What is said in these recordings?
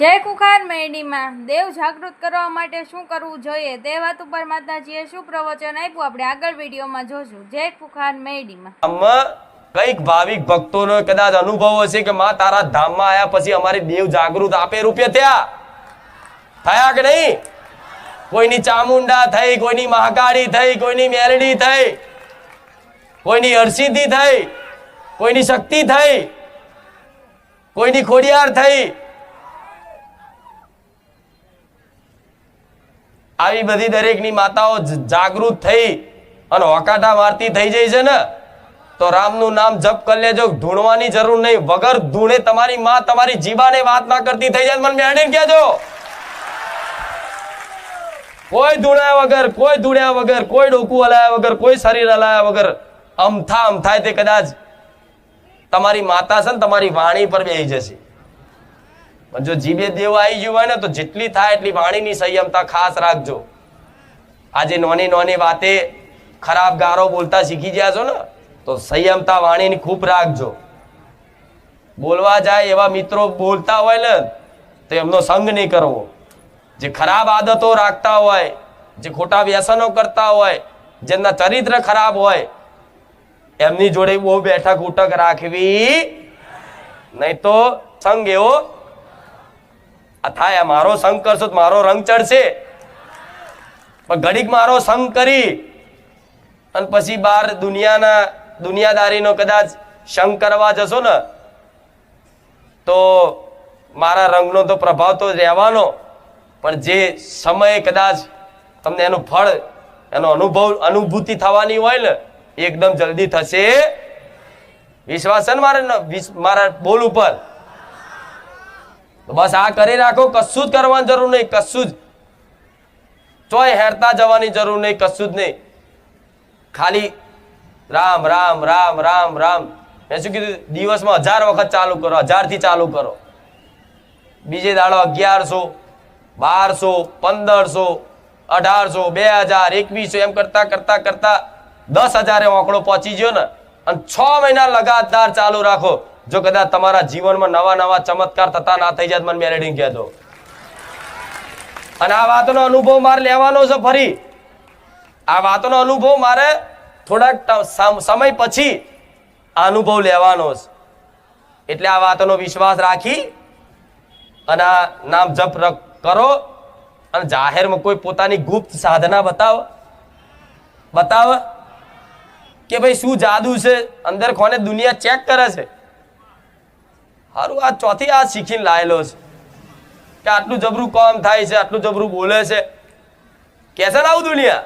જય કુખાર મેડીમાં દેવ જાગૃત કરવા માટે શું કરવું જોઈએ તે વાત ઉપર માતાજીએ શું પ્રવચન આપ્યું આપણે આગળ વિડીયોમાં જોશું. જય કુખાર મેડીમાં કઈક ભાવિક ભક્તોનો કદાચ અનુભવ હશે કે માં તારા ધામમાં આયા પછી અમારી દેવ જાગૃત આપે રૂપે થયા કે નહીં? કોઈની ચામુંડા થઈ, કોઈની મહાકાળી થઈ, કોઈની મેલડી થઈ, કોઈની હરસિદ્ધિ થઈ, કોઈની શક્તિ થઈ, કોઈની ખોડિયાર થઈ. આવી બધી દરેકની માતાઓ જાગૃત થઈ અને હોકાટા મારતી થઈ જાય છે ને, તો રામનું નામ જપ કરી લેજો. ધૂણવાની જરૂર નહીં. વગર ધૂણે તમારી માં તમારી જીવાને વાત ના કરતી થઈ જાય મને મેળવીને કહેજો. કોઈ ધૂણ્યા વગર, કોઈ ધૂણ્યા વગર, કોઈ ડોકું હલાયા વગર, કોઈ શરીર હલાયા વગર અમથાય તે કદાચ તમારી માતા છે ને તમારી વાણી પર બેસી જશે. પણ જો જીભે દેવ આવી ગયું હોય ને તો જેટલી થાય એટલી વાણીની સંયમતા ખાસ રાખજો. આજે નોની નોની વાતે ખરાબ ગારો બોલતા શીખી ગયા છો ને, તો સંયમતા વાણીની ખૂબ રાખજો. બોલવા જાય એવા મિત્રો બોલતા હોય ને તો એમનો સંગ નહીં કરવો. જે ખરાબ આદતો રાખતા હોય, જે ખોટા વ્યસનો કરતા હોય, જેમના ચરિત્ર ખરાબ હોય, એમની જોડે બહુ બેઠક ઉઠક રાખવી નહીં. તો સંગ એવો થાય, મારો સંગ કરશો તો મારો રંગ ચડશે. પણ ઘડીક મારો સંગ કરી અને પછી બહાર દુનિયાદારીનો કદાચ સંગ કરવા જશો ને તો મારા રંગનો તો પ્રભાવ તો રહેવાનો, પણ જે સમયે કદાચ તમને એનું ફળ, એનો અનુભૂતિ થવાની હોય ને એકદમ જલ્દી થશે. વિશ્વાસ છે ને મારા બોલ ઉપર? બસ આ કરી રાખો. કશું જ કરવાની જરૂર નહીં, કશું જ ચોય હેરતા જવાની જરૂર નહીં, કશું જ નહીં. ખાલી રામ રામ રામ રામ રામ. મેં શું કીધું? દિવસમાં 1000 વખત ચાલુ કરો, 1000 થી ચાલુ કરો. બીજે દાડો 1100, 1200, 1500, 1800, 2000, 2100 એમ કરતા કરતા કરતા 10,000 આંકડો પહોંચી ગયો ને, અને 6 મહિના લગાતાર ચાલુ રાખો. જો કદાચ તમારા જીવનમાં નવા નવા ચમત્કાર થતા ના થઈ જાય મને મેલેડીને કહેજો. અને આ વાતનો અનુભવ મારે લેવાનો છે. ફરી આ વાતનો અનુભવ મારે થોડાક સમય પછી આ અનુભવ લેવાનો છે. એટલે આ વાતનો વિશ્વાસ રાખી અને આ નામ જપ કરો. અને જાહેરમાં કોઈ પોતાની ગુપ્ત સાધના બતાવે કે ભાઈ શું જાદુ છે, અંદર કોને દુનિયા ચેક કરે છે. સારું, આ ચોથી આ શીખીને લાયેલો છે કે આટલું જબરું કામ થાય છે, આટલું જબરું બોલે છે. કે છે ને આવું દુનિયા?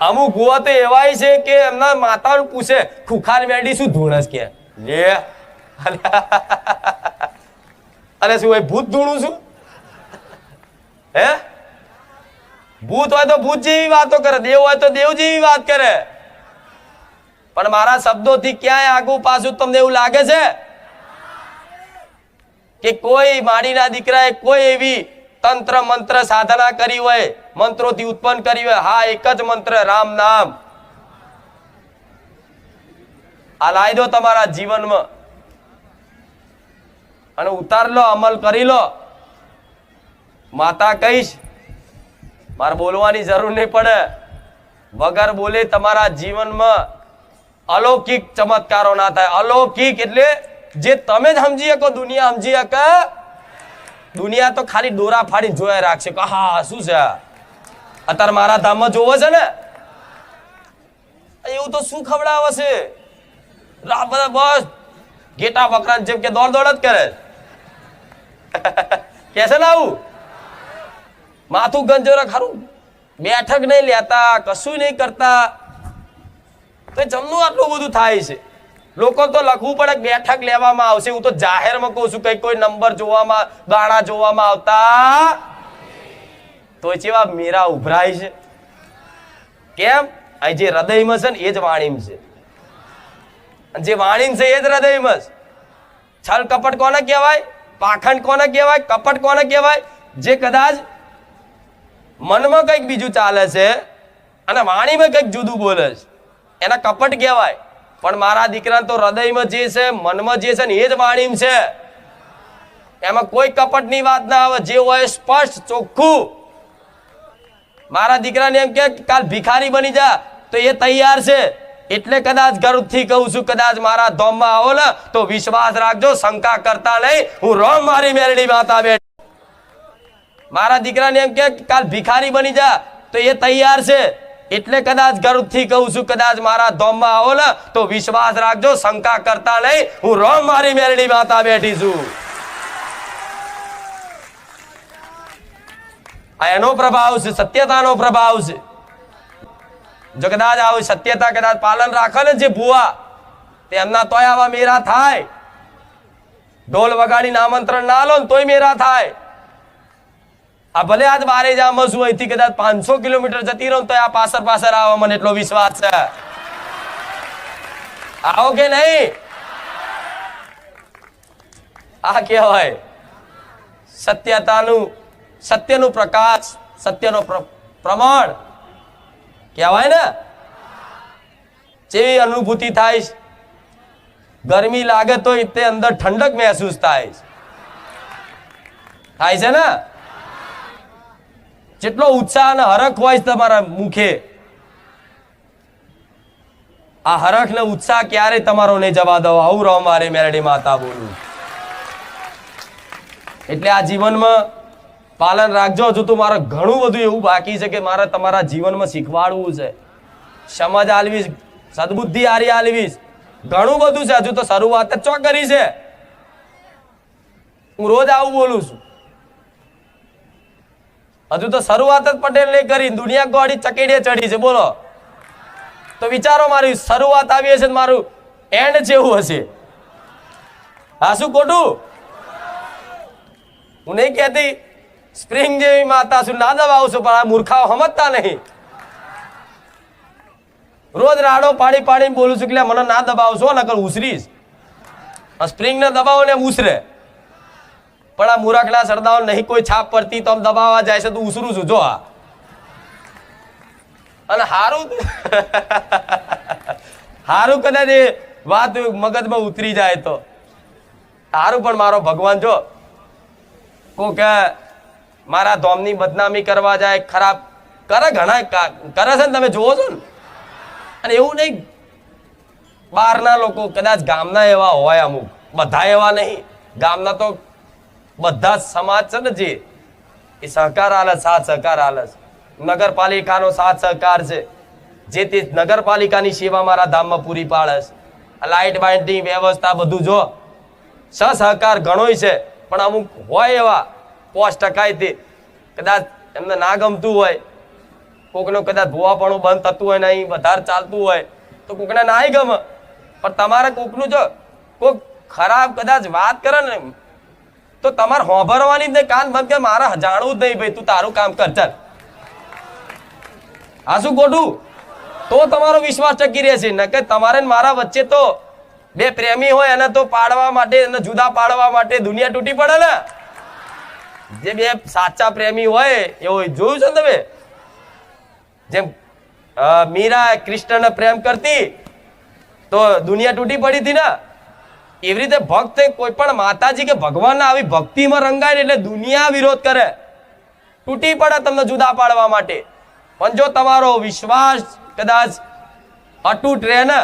અમુક ગોવા તો એવાય છે કે એમના માતાને પૂછે ખુખાર મેડી શું ધૂણસ કે લે અરે શું હોય ભૂત ધૂણું છું? હે? ભૂત હોય તો ભૂત જેવી વાતો કરે, દેવ હોય તો દેવ જેવી વાત કરે. પણ મારા શબ્દોથી ક્યાંય આગું પાછું તમને એવું લાગે છે કે કોઈ માડીના દીકરાએ કોઈ એવી તંત્ર મંત્ર સાધના કરી હોય, મંત્રોથી ઉત્પન્ન કરી હોય? હા, એક જ મંત્ર, રામ નામ. આ લાવી દો તમારા જીવનમાં અને ઉતાર લો, અમલ કરી લો. માતા કહીશ, મારે બોલવાની જરૂર નહીં પડે. વગર બોલે તમારા જીવનમાં અલૌકિક ચમત્કારો ના થાય. અલૌકિક એટલે જે તમે જ સમજી શકો, દુનિયા સમજી શકે. દુનિયા તો ખાલી દોરા ફાડી જોયા રાખશે કે હા શું છે અત્યારે મારા ધામમાં જોવો છે ને, એવું તો શું ખવડાવે છે? બસ ઘેટા બકરા જેમ કે દોડ દોડ જ કરે કે છે ને આવું. માથું ગંજોરે ખરું, બેઠક નહીં લેતા, કશું નહીં કરતા, તો જમનું આટલું બધું થાય છે. લોકો તો લખવું પડે બેઠક લેવામાં આવશે. હું તો જાહેરમાં કહું છું, કઈ કોઈ નંબર જોવામાં, ગાણા જોવામાં આવતા તો જેવા મેરા ઉભરાય છે. કેમ? અહીં જે હૃદયમાં છે ને એ જ વાણીમાં છે, જે વાણીમાં છે એ જ હૃદયમાં છે. છલ કપટ કોને કહેવાય? પાખંડ કોને કહેવાય? કપટ કોને કહેવાય? જે કદાચ મનમાં કંઈક બીજું ચાલે છે અને વાણીમાં કંઈક જુદું બોલે છે, એના કપટ કહેવાય. પણ મારા દીકરા તો હૃદયમાં જે છે, મનમાં જે છે ને એ જ વાણીમાં છે. એમાં કોઈ કપટની વાત ના આવે, જે હોય સ્પષ્ટ ચોખ્ખું. મારા દીકરાને એમ કે કાલ ભિખારી બની જા, તો એ તૈયાર છે. એટલે કદાચ ગર્વથી કહું છું, કદાચ મારા ધોમમાં આવો ને તો વિશ્વાસ રાખજો, શંકા કરતા નહીં, હું રોમ મારી મેરડી માતા બેઠી. મારા દીકરાને એમ કે કાલ ભિખારી બની જા, તો એ તૈયાર છે. એટલે કદાચ ગર્વથી કહું છું, કદાચ મારા ધોમમાં આવો ને તો વિશ્વાસ રાખજો, શંકા કરતા નહીં, હું રોમ મારી મેરડી માતા બેઠી છું. આ એનો પ્રભાવ છે, સત્યતાનો પ્રભાવ છે. જો કદાચ આવું સત્યતા કદાચ પાલન રાખે ને જે ભુવા, તેમના તોય આવા મેરા થાય. ઢોલ વગાડીને આમંત્રણ ના લો ને તોય મેરા થાય. આ ભલે આજ બારે જામ છું, અહીંથી કદાચ 500 કિલોમીટર જતી રહું તો આ પાછળ આવો, મને એટલો વિશ્વાસ છે. આવો કે નહીં? આ કહેવાય સત્યનું પ્રકાશ, સત્યનો પ્રમાણ કહેવાય ને. જેવી અનુભૂતિ થાય, ગરમી લાગે તો તે અંદર ઠંડક મહેસૂસ થાય છે ને. જેટલો ઉત્સાહ અને હરખ હોય તમારા મુખે, આ હરખ ને ઉત્સાહ ક્યારે તમારો નહીં જવા દો. આવું રહો મારે મેરડી માતા બોલું. એટલે આ જીવનમાં પાલન રાખજો. હજુ તો મારે ઘણું બધું એવું બાકી છે કે મારે તમારા જીવનમાં શીખવાડવું છે, સમજ આલવીશ, સદબુદ્ધિ હારી આલવીશ. ઘણું બધું છે, હજુ તો શરૂઆત જ ચો કરી છે. હું રોજ આવું બોલું છું. હજુ તો શરૂઆત જ પટેલ ને કરી, દુનિયા ગોળી ચકેડીએ ચડી છે. બોલો તો વિચારો, મારી શરૂઆત આવી હશે, મારું એન્ડ જેવું હશે. હા, શું ખોટું? હું નહીં કહેતી સ્પ્રિંગ જેવી માતા છું, ના દબાવશું, પણ આ મૂર્ખાઓ સમજતા નહીં. રોજ રાડો પાડી પાડીને બોલું છું કે મને ના દબાવશો, નકર ઉસરીશ. સ્પ્રિંગ ને દબાવો ને ઉસરે, પણ આ મૂરખના સરદાઓ નહીં કોઈ છાપ પડતી તો દબાવવા જાય છે તો ઉસરું છું. જો આ અને હારું કદાચ એ વાત મગજમાં ઉતરી જાય તો હારું. પણ મારો ભગવાન જો કે મારા ધોમની બદનામી કરવા જાય, ખરાબ કરે, ઘણા કરે છે ને, તમે જોવો છો ને. અને એવું નહીં, બહારના લોકો કદાચ ગામના એવા હોય, અમુક, બધા એવા નહીં. ગામના તો બધા સમાજ છે ને, જે એ સહકાર આલે, સાથ સહકાર આલે. નગરપાલિકાનો સાથ સહકાર છે, જે તે નગરપાલિકાની સેવા મારા ધામમાં પૂરી પાડે છે. લાઇટ બાઇટની વ્યવસ્થા બધું જો સહકાર ઘણોય છે. પણ અમુક હોય એવા 5% કદાચ એમને ના ગમતું હોય, કોકનું કદાચ ભૂવાપણું બંધ થતું હોય, નહીં વધારે ચાલતું હોય તો કોકને નાય ગમે. પણ તમારે કોકનું જો કોક ખરાબ કદાચ વાત કરે ને તો તમારે હોંભરવાની જ નહીં, કાન બંધ કે મારે જાણવું જ નહીં, ભાઈ તું તારું કામ કર, ચાલ. આ શું ખોટું? તો તમારો વિશ્વાસ ટકી રહેશે. ન કે તમારે મારા વચ્ચે તો બે પ્રેમી હોય એને તો પાડવા માટે, એને જુદા પાડવા માટે દુનિયા તૂટી પડે ને. જે બે સાચા પ્રેમી હોય એવું જોયું છે તમે? જેમ મીરા કૃષ્ણને પ્રેમ કરતી તો દુનિયા તૂટી પડી હતી ને, એવી રીતે ભક્ત કોઈ પણ માતાજી કે ભગવાન આવી ભક્તિમાં રંગાય એટલે દુનિયા વિરોધ કરે, તૂટી પડે તમને જુદા પાડવા માટે. પણ જો તમારો વિશ્વાસ કદાચ અતૂટ રહે ને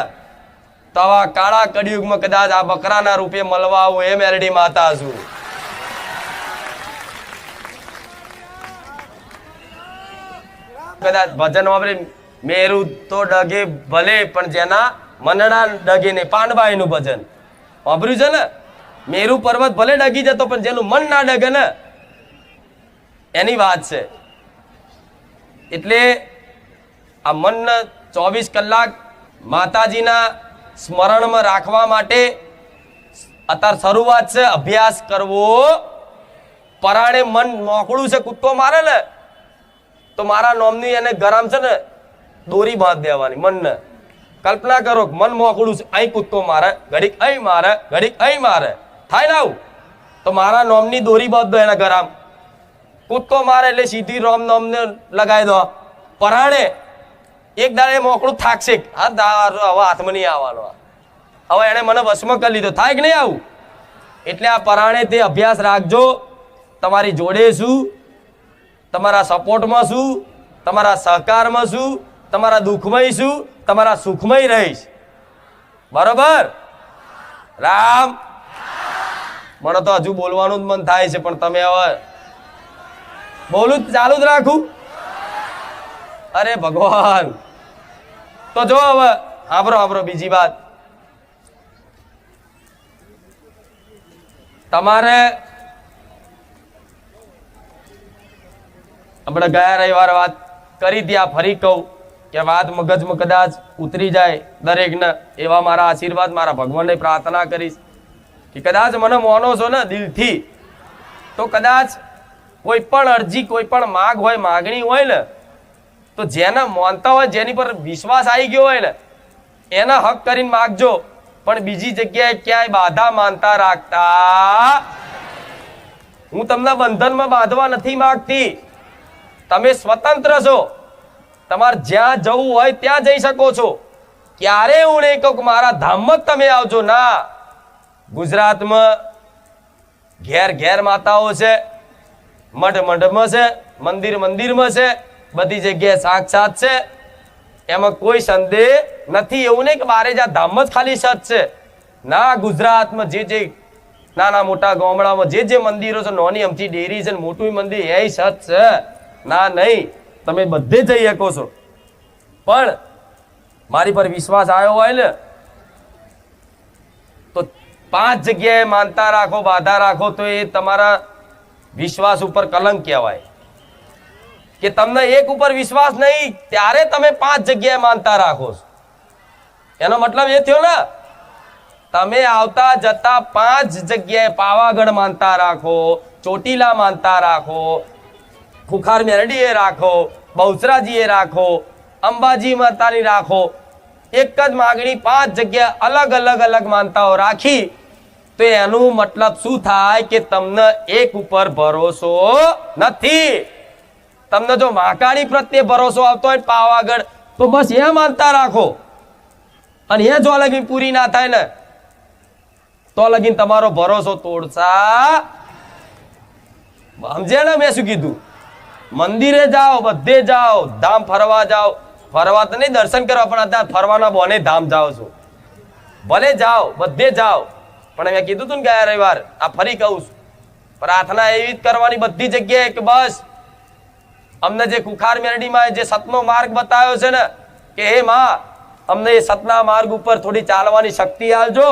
તો આવા કાળા કળિયુગમાં કદાચ આ બકરાના રૂપે મળવા આવું એ મેરડી માતા છું. કદાચ ભજન વાપરે મેરું તો ડગે ભલે, પણ જેના મનડા ડગે ને. પાંડબાઈ નું ભજન વાપર્યું છે ને, મેરુ પર્વત ભલે ડગી જતો પણ જેનું મન ના ડગે ને, એની વાત છે. એટલે આ મન 24 કલાક માતાજીના સ્મરણમાં રાખવા માટે અત્યારે શરૂઆત છે. અભ્યાસ કરવો. પરાણે મન મોકળું છે, કૂદકો મારે ને તો મારા નોમની એને ગરમ છે ને દોરી બાંધ દેવાની મનને. કલ્પના કરો મન મોકળું છે, અહીં કૂદકો મારે, ઘડીક અહીં મારે, ઘડીક અહીં મારે, થાય ને આવું, તો મારા નોમની દોરી બાંધ દો એના ગરમ. કૂદકો મારે એટલે સીધી રોમ નોમને લગાવી દો. પરાણે એક દાડે મોકળું થાકશે, હવે હાથમાં નહીં આવવાનો, હવે એને મને વશમાં કરી લીધો, થાય કે નહીં આવું? એટલે આ પરાણે તે અભ્યાસ રાખજો. તમારી જોડે શું, તમારા સપોર્ટમાં શું, તમારા સહકારમાં શું, તમારા દુઃખમય શું, તમારા સુખમય રહીશ. બરોબર? રામ. મને તો હજુ બોલવાનું જ મન થાય છે, પણ તમે હવે બોલું ચાલુ જ રાખું? અરે ભગવાન. તો જો હવે સાંભળો બીજી વાત. તમારે આપણે ગયા રવિવારે વાત કરી હતી, આ ફરી કહું કે વાત મગજમાં કદાચ ઉતરી જાય દરેકને, એવા મારા આશીર્વાદ મારા ભગવાનને પ્રાર્થના કરીશ કે કદાચ મને માનો છો ને દિલથી, તો કદાચ કોઈ પણ અરજી, કોઈ પણ માગ હોય, માગણી હોય ને, તો જેને માનતા હોય, જેની પર વિશ્વાસ આવી ગયો હોય ને, એના હક કરીને માગજો. પણ બીજી જગ્યાએ ક્યાંય બાધા માનતા રાખતા. હું તમને બંધનમાં બાંધવા નથી માંગતી. તમે સ્વતંત્ર છો, તમારે જ્યાં જવું હોય ત્યાં જઈ શકો છો. ક્યારે હું નહીં કહું કે મારા ધામમાં જ તમે આવજો. ના, ગુજરાતમાં ઘેર ઘેર માતાઓ છે, મઠ મઠમાં છે, મંદિર મંદિરમાં છે, બધી જગ્યાએ સાક્ષાત છે. એમાં કોઈ સંદેહ નથી. એવું નહીં કે બારે જા ધામ જ ખાલી સત છે. ના, ગુજરાતમાં જે નાના મોટા ગામડામાં જે મંદિરો છે, નાની અમથી ડેરી છે, મોટું મંદિર, એ સત છે. ના નહીં, તમે બધે જઈ શકો છો. પણ મારી પર વિશ્વાસ આવ્યો હોય ને, તો 5 જગ્યાએ માનતા રાખો, બાધા રાખો, તો એ તમારા વિશ્વાસ ઉપર કલંક કહેવાય. કે તમને એક ઉપર વિશ્વાસ નહીં, ત્યારે તમે 5 જગ્યાએ માનતા રાખો છો. એનો મતલબ એ થયો ને, તમે આવતા જતા 5 જગ્યાએ પાવાગઢ માનતા રાખો, ચોટીલા માનતા રાખો, ખુખાર મેરડીએ રાખો, બહુચરાજીએ રાખો, અંબાજી માતાની રાખો, એક જ માગણી 5 જગ્યા અલગ અલગ માનતાઓ રાખી, તો એનું મતલબ શું થાય કે તમને એક ઉપર ભરોસો નથી. તમને જો મહાકાળી પ્રત્યે ભરોસો આવતો હોય પાવાગઢ, તો બસ એ માનતા રાખો. અને એ જો લગીન પૂરી ના થાય ને, તો લગીન તમારો ભરોસો તોડશા. સમજે ને મેં શું કીધું? મંદિરે જાઓ, બધે જાઓ, ધામ ફરવા જાઓ. ફરવા તો નહીં, દર્શન કરવા, પણ અત્યારે ફરવાના બોને ધામ જાઓ છો. ભલે જાઓ, બધે જાઓ, પણ મેં કીધું તું ને ગયા રવિવાર, આ ફરી કહું છું, પ્રાર્થના એવી જ કરવાની બધી જગ્યાએ કે બસ અમને જે કુખાર મેરડીમાં જે સતનો માર્ગ બતાવ્યો છે ને, કે હે માં, અમને એ સતના માર્ગ ઉપર થોડી ચાલવાની શક્તિ આપજો,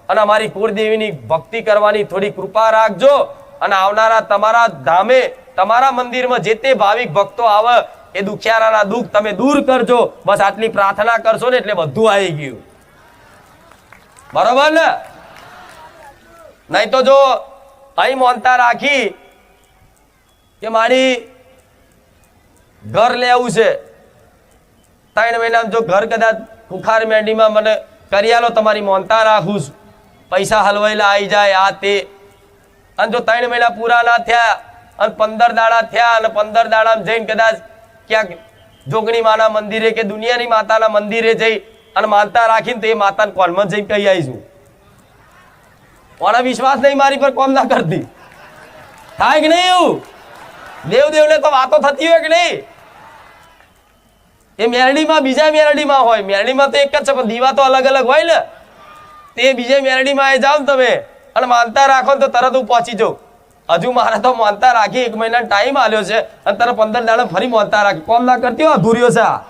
અને અમારી કુળદેવીની ભક્તિ કરવાની થોડી કૃપા રાખજો. અને આવનારા તમારા ધામે, તમારા મંદિરમાં જે તે ભાવિક ભક્તો આવે, એ દુખિયારાના દુઃખ તમે દૂર કરજો. બસ આટલી પ્રાર્થના કરશો ને, એટલે બધું આવી ગયું. બરોબર ને? નહીં તો જો અહીં માનતા રાખી કે મારી ઘર લેવું છે, 3 મહિનામાં જો ઘર કદાચ કુખાર મેરડીમાં મને કરી આલો, તમારી માનતા રાખું છું, પૈસા હલવાયેલા આવી જાય, આ તે. અને જો 3 મહિના પૂરા ના થયા અને 15 દાડા થયા, અને 15 દાડામાં જઈને કદાચ ક્યાંક જોગણી માના મંદિરે કે દુનિયાની માતાના મંદિરે જઈ અને માનતા રાખીને, તો એ માતાને કોલમાં જઈને કહી આવીશું. કોના વિશ્વાસ નહીં મારી પર કોમ ના કરતી? થાય કે નહીં? એવું દેવદેવને તો વાતો થતી હોય કે નહીં? એ મેરડીમાં બીજા મેરડીમાં હોય, મેરડીમાં તો એક જ છે, પણ દીવા તો અલગ અલગ હોય ને. તે બીજે મેરડીમાં આવી જાઓ ને તમે અને માનતા રાખો ને, તો તરત હું પહોંચી જાઉં. હજુ મારે તો માનતા રાખી 1 મહિના ટાઈમ આલ્યો છે, અને તરત 15 દાડા ફરી માનતા રાખી. કોમ ના કરતી હોય, અધૂર્યો છે આ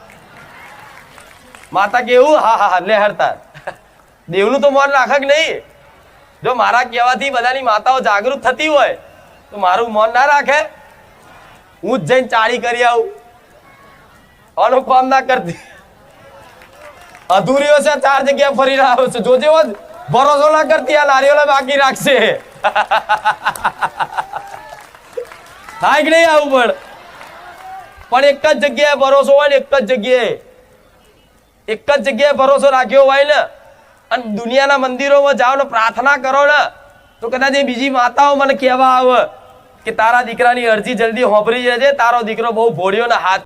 માતા. કેવું? હા હા હા, લેહરતા દેવનું તો મન રાખે કે નહીં? જો મારા કહેવાથી બધાની માતાઓ જાગૃત થતી હોય, તો મારું મન ના રાખે? હું જ જઈને ચાળી કરી આવું. આનું કામ ના કરતી, અધૂરીઓ છે, 4 જગ્યા ફરી રહ્યો છે. જોજે ભરોસો ના કરતી, આ નારિયેળ બાકી રાખશે. થાય કે નહીં આવું? પણ એક જ જગ્યાએ ભરોસો હોય ને, એક જ જગ્યાએ ભરોસો રાખ્યો હોય ને, અને દુનિયાના મંદિરોમાં જાઓ ને પ્રાર્થના કરો ને, તો કદાચ એ બીજી માતાઓ મને કહેવા આવે કે તારા દીકરાની અરજી જલ્દી હોંભરી જશે, તારો દીકરો બહુ ભોળ્યો ને હાથ